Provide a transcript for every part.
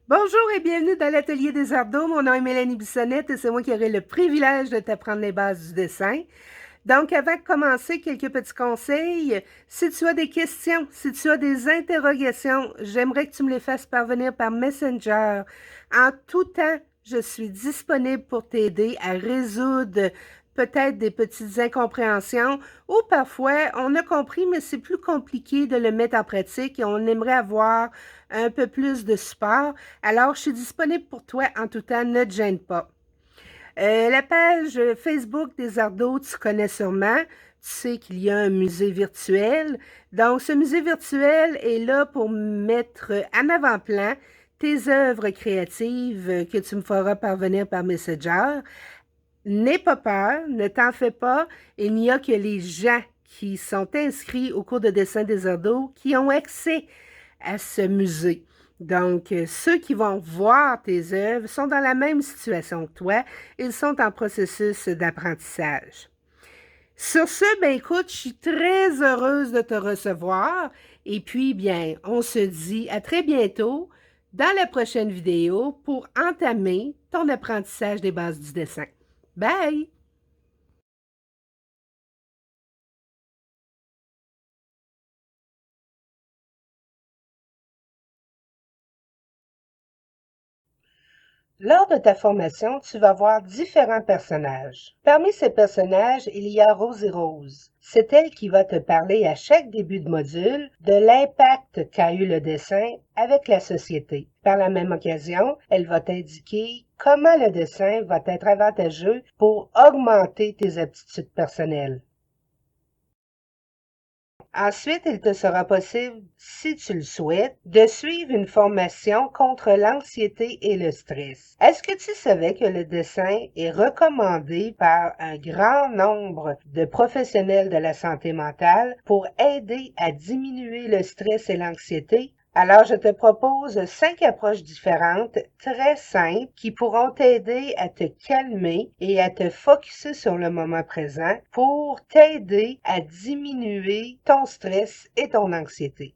Bonjour et bienvenue dans l'Atelier des Arts d'eau. Mon nom est Mélanie Bissonnette et c'est moi qui aurai le privilège de t'apprendre les bases du dessin. Donc, avant de commencer, quelques petits conseils. Si tu as des questions, si tu as des interrogations, j'aimerais que tu me les fasses parvenir par Messenger. En tout temps, je suis disponible pour t'aider à résoudre peut-être des petites incompréhensions ou parfois on a compris, mais c'est plus compliqué de le mettre en pratique et on aimerait avoir un peu plus de support. Alors, je suis disponible pour toi en tout temps, ne te gêne pas. La page Facebook des Arts d'eau, tu connais sûrement. Tu sais qu'il y a un musée virtuel. Donc, ce musée virtuel est là pour mettre en avant-plan tes œuvres créatives que tu me feras parvenir par Messenger. N'aie pas peur, ne t'en fais pas. Il n'y a que les gens qui sont inscrits au cours de dessin des Arts d'eau qui ont accès à ce musée. Donc, ceux qui vont voir tes œuvres sont dans la même situation que toi. Ils sont en processus d'apprentissage. Sur ce, ben écoute, je suis très heureuse de te recevoir. Et puis, bien, on se dit à très bientôt dans la prochaine vidéo pour entamer ton apprentissage des bases du dessin. Bye! Lors de ta formation, tu vas voir différents personnages. Parmi ces personnages, il y a Rosie Rose. C'est elle qui va te parler à chaque début de module de l'impact qu'a eu le dessin avec la société. Par la même occasion, elle va t'indiquer comment le dessin va être avantageux pour augmenter tes aptitudes personnelles. Ensuite, il te sera possible, si tu le souhaites, de suivre une formation contre l'anxiété et le stress. Est-ce que tu savais que le dessin est recommandé par un grand nombre de professionnels de la santé mentale pour aider à diminuer le stress et l'anxiété? Alors, je te propose 5 approches différentes, très simples, qui pourront t'aider à te calmer et à te focusser sur le moment présent pour t'aider à diminuer ton stress et ton anxiété.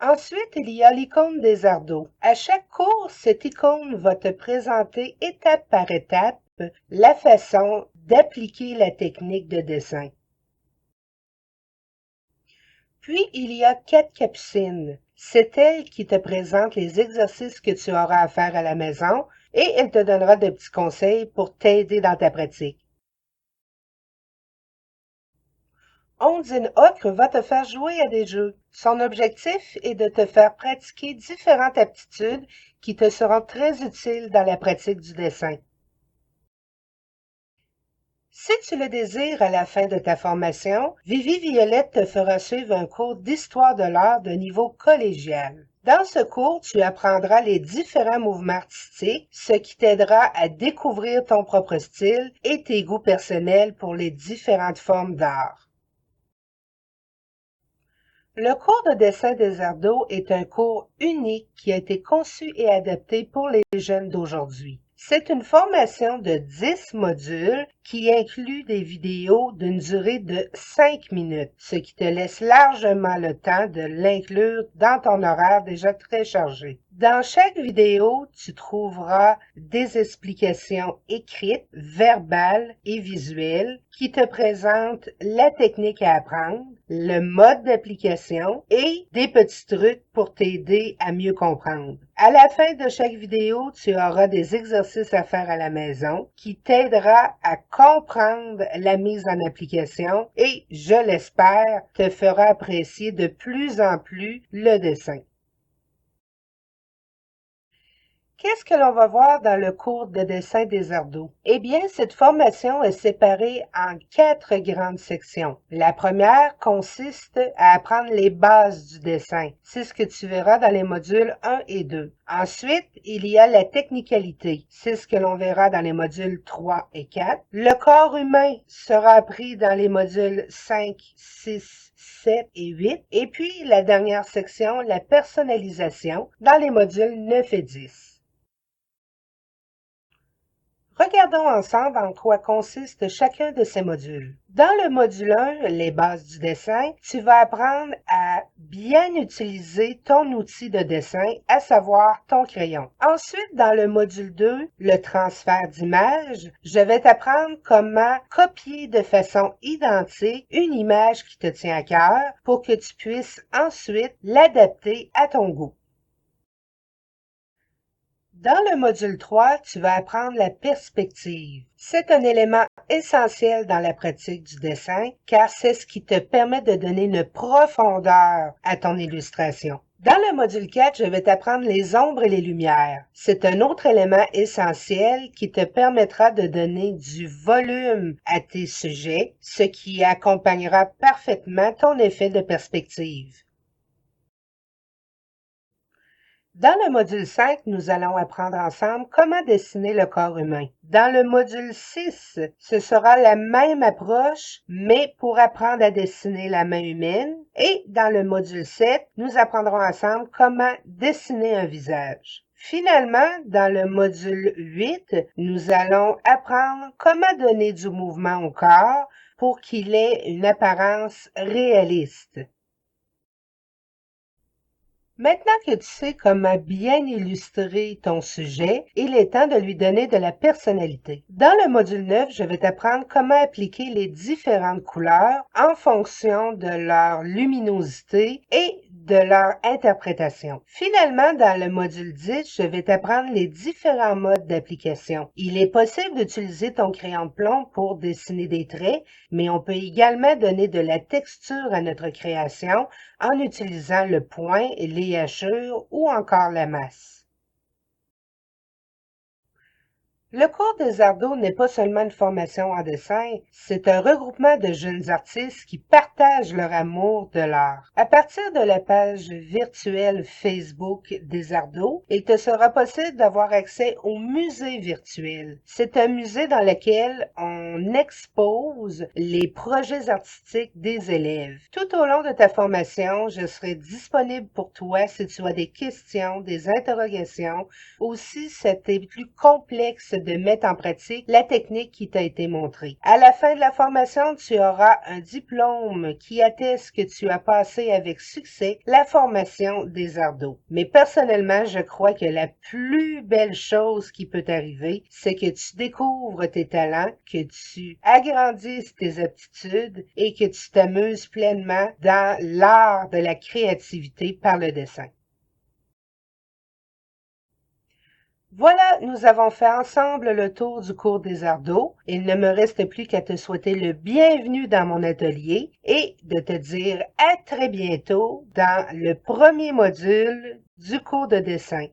Ensuite, il y a l'icône des arts d'eau. À chaque cours, cette icône va te présenter étape par étape la façon d'appliquer la technique de dessin. Puis, il y a 4 Capucines. C'est elle qui te présente les exercices que tu auras à faire à la maison et elle te donnera de petits conseils pour t'aider dans ta pratique. Ondine Ocre va te faire jouer à des jeux. Son objectif est de te faire pratiquer différentes aptitudes qui te seront très utiles dans la pratique du dessin. Si tu le désires à la fin de ta formation, Vivi Violette te fera suivre un cours d'histoire de l'art de niveau collégial. Dans ce cours, tu apprendras les différents mouvements artistiques, ce qui t'aidera à découvrir ton propre style et tes goûts personnels pour les différentes formes d'art. Le cours de dessin des arts d'eau est un cours unique qui a été conçu et adapté pour les jeunes d'aujourd'hui. C'est une formation de 10 modules qui inclut des vidéos d'une durée de 5 minutes, ce qui te laisse largement le temps de l'inclure dans ton horaire déjà très chargé. Dans chaque vidéo, tu trouveras des explications écrites, verbales et visuelles qui te présentent la technique à apprendre, le mode d'application et des petits trucs pour t'aider à mieux comprendre. À la fin de chaque vidéo, tu auras des exercices à faire à la maison qui t'aidera à comprendre la mise en application et, je l'espère, te fera apprécier de plus en plus le dessin. Qu'est-ce que l'on va voir dans le cours de dessin des arts d'eau? Eh bien, cette formation est séparée en 4 grandes sections. La première consiste à apprendre les bases du dessin. C'est ce que tu verras dans les modules 1 et 2. Ensuite, il y a la technicalité. C'est ce que l'on verra dans les modules 3 et 4. Le corps humain sera appris dans les modules 5, 6, 7 et 8. Et puis, la dernière section, la personnalisation, dans les modules 9 et 10. Regardons ensemble en quoi consiste chacun de ces modules. Dans le module 1, les bases du dessin, tu vas apprendre à bien utiliser ton outil de dessin, à savoir ton crayon. Ensuite, dans le module 2, le transfert d'image, je vais t'apprendre comment copier de façon identique une image qui te tient à cœur pour que tu puisses ensuite l'adapter à ton goût. Dans le module 3, tu vas apprendre la perspective. C'est un élément essentiel dans la pratique du dessin car c'est ce qui te permet de donner une profondeur à ton illustration. Dans le module 4, je vais t'apprendre les ombres et les lumières. C'est un autre élément essentiel qui te permettra de donner du volume à tes sujets, ce qui accompagnera parfaitement ton effet de perspective. Dans le module 5, nous allons apprendre ensemble comment dessiner le corps humain. Dans le module 6, ce sera la même approche, mais pour apprendre à dessiner la main humaine. Et dans le module 7, nous apprendrons ensemble comment dessiner un visage. Finalement, dans le module 8, nous allons apprendre comment donner du mouvement au corps pour qu'il ait une apparence réaliste. Maintenant que tu sais comment bien illustrer ton sujet, il est temps de lui donner de la personnalité. Dans le module 9, je vais t'apprendre comment appliquer les différentes couleurs en fonction de leur luminosité et de leur interprétation. Finalement, dans le module 10, je vais t'apprendre les différents modes d'application. Il est possible d'utiliser ton crayon de plomb pour dessiner des traits, mais on peut également donner de la texture à notre création en utilisant le point, les hachures ou encore la masse. Le cours des Arts d'eau n'est pas seulement une formation en dessin, c'est un regroupement de jeunes artistes qui partagent leur amour de l'art. À partir de la page virtuelle Facebook des Arts d'eau, il te sera possible d'avoir accès au musée virtuel. C'est un musée dans lequel on expose les projets artistiques des élèves. Tout au long de ta formation, je serai disponible pour toi si tu as des questions, des interrogations, ou si c'était plus complexe de mettre en pratique la technique qui t'a été montrée. À la fin de la formation, tu auras un diplôme qui atteste que tu as passé avec succès la formation des Arts d'eau. Mais personnellement, je crois que la plus belle chose qui peut t'arriver, c'est que tu découvres tes talents, que tu agrandisses tes aptitudes et que tu t'amuses pleinement dans l'art de la créativité par le dessin. Voilà, nous avons fait ensemble le tour du cours des Arts d'eau. Il ne me reste plus qu'à te souhaiter le bienvenu dans mon atelier et de te dire à très bientôt dans le premier module du cours de dessin.